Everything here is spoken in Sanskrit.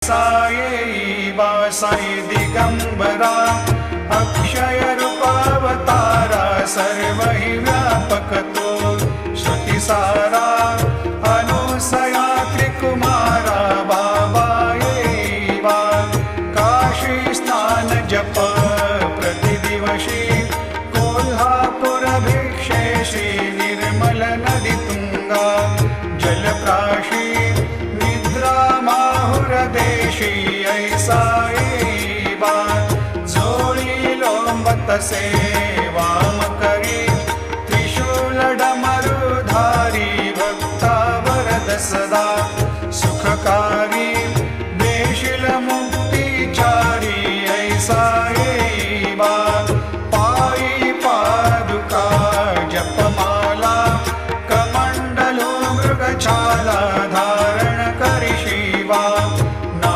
साये साई दिगंबरा अक्षय रूपावतारा सर्व हि व्यापक तो श्रुति सारा अनुसया त्रिकुमारा बाबा ये वा काशी स्नान जप प्रतिदिवशी कोल्हापुर भिक्षेशी निर्मल नदी तुंगा जलप्राशी निद्रा माहुर देशी ऐसा जोडी लोंबत सेवा